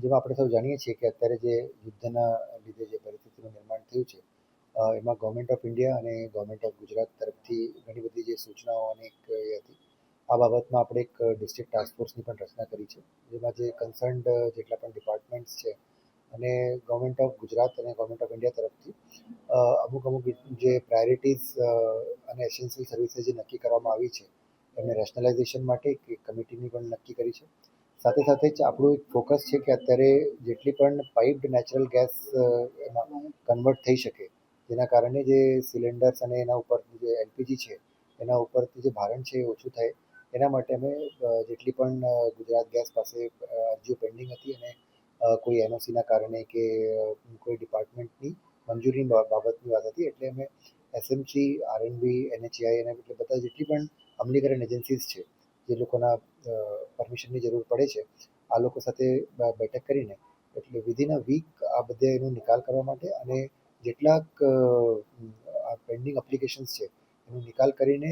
જેમાં આપણે સૌ જાણીએ છીએ કે અત્યારે જે યુદ્ધના લીધે જે પરિસ્થિતિનું નિર્માણ થયું છે, એમાં ગવર્મેન્ટ ઓફ ઇન્ડિયા અને ગવર્મેન્ટ ઓફ ગુજરાત તરફથી ઘણી બધી જે સૂચનાઓ અને એક એ હતી. આ બાબતમાં આપણે એક ડિસ્ટ્રિક્ટ ટાસ્ક ફોર્સની પણ રચના કરી છે, જેમાં જે કન્સર્ન્ડ જેટલા પણ ડિપાર્ટમેન્ટ્સ છે અને ગવર્મેન્ટ ઓફ ગુજરાત અને ગવર્મેન્ટ ઓફ ઇન્ડિયા તરફથી અમુક જે પ્રાયોરિટીઝ અને એસેન્શિયલ સર્વિસીસ જે નક્કી કરવામાં આવી છે એમને રેશનલાઇઝેશન માટે એક કમિટીની પણ નક્કી કરી છે. સાથે સાથે જ આપણું એક ફોકસ છે કે અત્યારે જેટલી પણ પાઇપ્ડ નેચરલ ગેસ એમાં કન્વર્ટ થઈ શકે, જેના કારણે જે સિલિન્ડર્સ અને એના ઉપર જે એલપીજી છે એના ઉપરથી જે ભારણ છે એ ઓછું થાય, એના માટે અમે જેટલી પણ ગુજરાત ગેસ પાસે અરજીઓ પેન્ડિંગ હતી અને કોઈ એનઓસીના કારણે કે કોઈ ડિપાર્ટમેન્ટની મંજૂરી બાબતની વાત હતી, એટલે અમે એસએમસી, આરએનબી, એનએચએઆઈ અને એટલે બધા જેટલી પણ અમલીકરણ એજન્સીસ છે જે લોકોના પરમિશનની જરૂર પડે છે, આ લોકો સાથે બેઠક કરીને એટલે વિધિન અ વીક આ બધે એનો નિકાલ કરવા માટે અને જેટલાક આ પેન્ડિંગ એપ્લિકેશન્સ છે એનો નિકાલ કરીને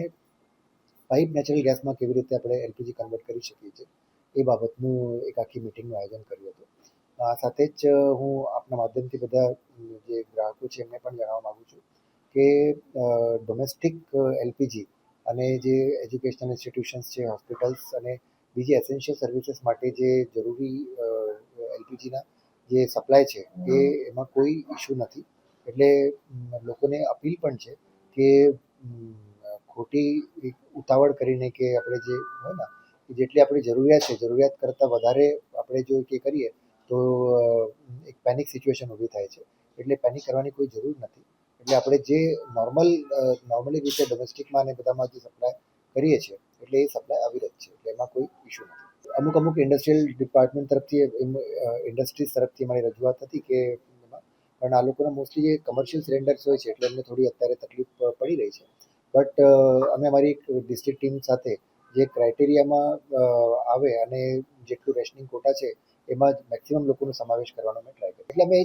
પાઇપ નેચરલ ગેસમાં કેવી રીતે આપણે એલપીજી કન્વર્ટ કરી શકીએ છીએ એ બાબતનું એક આખી મિટિંગનું આયોજન કર્યું હતું. આ સાથે જ હું આપના માધ્યમથી બધા જે ગ્રાહકો છે એમને પણ જણાવવા માગું છું કે ડોમેસ્ટિક એલપીજી અને જે એજ્યુકેશનલ ઇન્સ્ટિટ્યુશન્સ છે, હોસ્પિટલ્સ અને બીજી એસેન્શિયલ સર્વિસીસ માટે જે જરૂરી એલપીજીના જે સપ્લાય છે એ એમાં કોઈ ઇશ્યુ નથી. એટલે લોકોને અપીલ પણ છે કે ખોટી ઉતાવળ કરીને કે આપણે જે હોય ને કે જેટલી આપણી જરૂરિયાત છે, જરૂરિયાત કરતાં વધારે આપણે જો કે કરીએ તો એક પેનિક સિચ્યુએશન ઊભી થાય છે. એટલે પેનિક કરવાની કોઈ જરૂર નથી. એટલે આપણે જે નોર્મલી રીતે ડોમેસ્ટિકમાં અને બધામાં જે સપ્લાય કરીએ છીએ એટલે એ સપ્લાય અવિરત છે, એટલે એમાં કોઈ ઇશ્યુ નથી. અમુક ઇન્ડસ્ટ્રીયલ ડિપાર્ટમેન્ટ તરફથી ઇન્ડસ્ટ્રીઝ તરફથી મારી રજૂઆત હતી કે પણ આ લોકોના મોસ્ટલી જે કમર્શિયલ સિલિન્ડર્સ હોય છે એટલે એમને થોડી અત્યારે તકલીફ પડી રહી છે. બટ અમે અમારી એક ડિસ્ટ્રિક્ટ ટીમ સાથે જે ક્રાઇટેરિયામાં આવે અને જેટલું રેશનિંગ કોટા છે એમાં જ મેક્સિમમ લોકોનો સમાવેશ કરવાનો અમે ટ્રાય કરીએ. એટલે અમે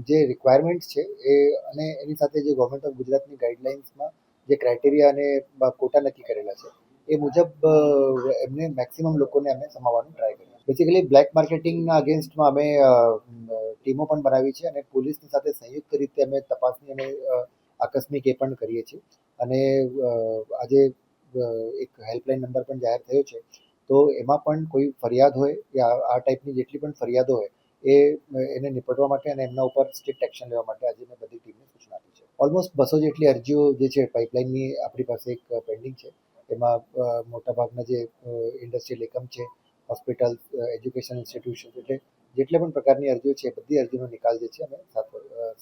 જે રિક્વાયરમેન્ટ્સ છે એ અને એની સાથે જે ગવર્મેન્ટ ઓફ ગુજરાતની ગાઈડલાઇન્સમાં જે ક્રાઇટેરિયા અને કોટા નક્કી કરેલા છે એ મુજબ એમને મેક્સિમમ લોકોને અમે સમાવવાનું ટ્રાય કરીએ. બેસિકલી બ્લેક માર્કેટિંગના અગેન્સ્ટમાં અમે ટીમો પણ બનાવી છે અને પોલીસની સાથે સંયુક્ત રીતે અમે તપાસની અને આકસ્મિક એ પણ કરીએ છીએ. અને આજે એક હેલ્પલાઇન નંબર પણ જાહેર થયો છે, તો એમાં પણ કોઈ ફરિયાદ હોય કે આ ટાઈપની જેટલી પણ ફરિયાદો હોય એને નિપટવા માટે અને એમના ઉપર સ્ટ્રિક્ટ એક્શન લેવા માટે આજે મેં બધી ટીમને સૂચના આપી છે. ઓલમોસ્ટ 200 જેટલી અરજીઓ જે છે પાઇપલાઇનની આપણી પાસે એક પેન્ડિંગ છે. એમાં મોટાભાગના જે ઇન્ડસ્ટ્રીયલ એકમ છે, હોસ્પિટલ, એજ્યુકેશન ઇન્સ્ટિટ્યુશન, એટલે જેટલા પણ પ્રકારની અરજીઓ છે બધી અરજીનો નિકાલ જે છે અમે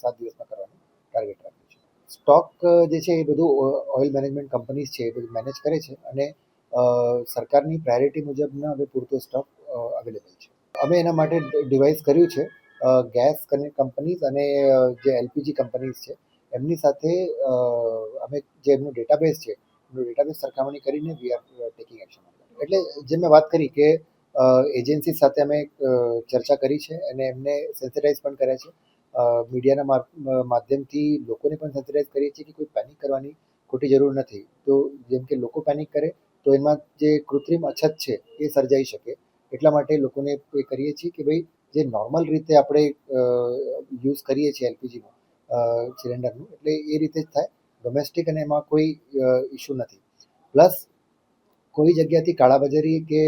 7 દિવસમાં કરવાનું ટાર્ગેટ રાખ્યું છે. સ્ટોક જે છે એ બધું ઓઇલ મેનેજમેન્ટ કંપનીઝ છે એ બધું મેનેજ કરે છે અને સરકારની પ્રાયોરિટી મુજબના હવે પૂરતો સ્ટોક અવેલેબલ છે. અમે એના માટે ડિવાઇસ કર્યું છે ગેસ કંપનીઝ અને જે એલપીજી કંપનીઝ છે એમની સાથે અમે જે એમનું ડેટાબેઝ છે એમનું ડેટાબેઝ સરખામણી કરીને વી આર ટેકિંગ એક્શન. એટલે જે મેં વાત કરી કે એજન્સી સાથે અમે ચર્ચા કરી છે અને એમને સેન્સિટાઇઝ પણ કર્યા છે. મીડિયાના માધ્યમથી લોકોને પણ સેન્સિટાઇઝ કરીએ છીએ કે કોઈ પેનિક કરવાની ખોટી જરૂર નથી. તો જેમ કે લોકો પેનિક કરે તો એમાં જે કૃત્રિમ અછત છે એ સર્જાઈ શકે, એટલા માટે લોકોને એ કરીએ છીએ કે ભાઈ જે નોર્મલ રીતે આપણે યુઝ કરીએ છીએ એલપીજીનું સિલિન્ડરનું એટલે એ રીતે જ થાય ડોમેસ્ટિક અને એમાં કોઈ ઇશ્યુ નથી. પ્લસ કોઈ જગ્યાથી કાળાબજારી કે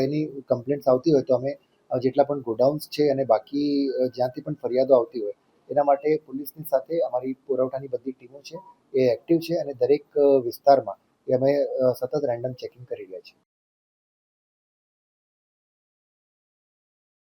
એની કમ્પ્લેન્ટ્સ આવતી હોય તો અમે જેટલા પણ ગોડાઉન્સ છે અને બાકી જ્યાંથી પણ ફરિયાદો આવતી હોય એના માટે પોલીસની સાથે અમારી પુરવઠાની બધી ટીમો છે એ એક્ટિવ છે અને દરેક વિસ્તારમાં એ અમે સતત રેન્ડમ ચેકિંગ કરી રહ્યા છીએ.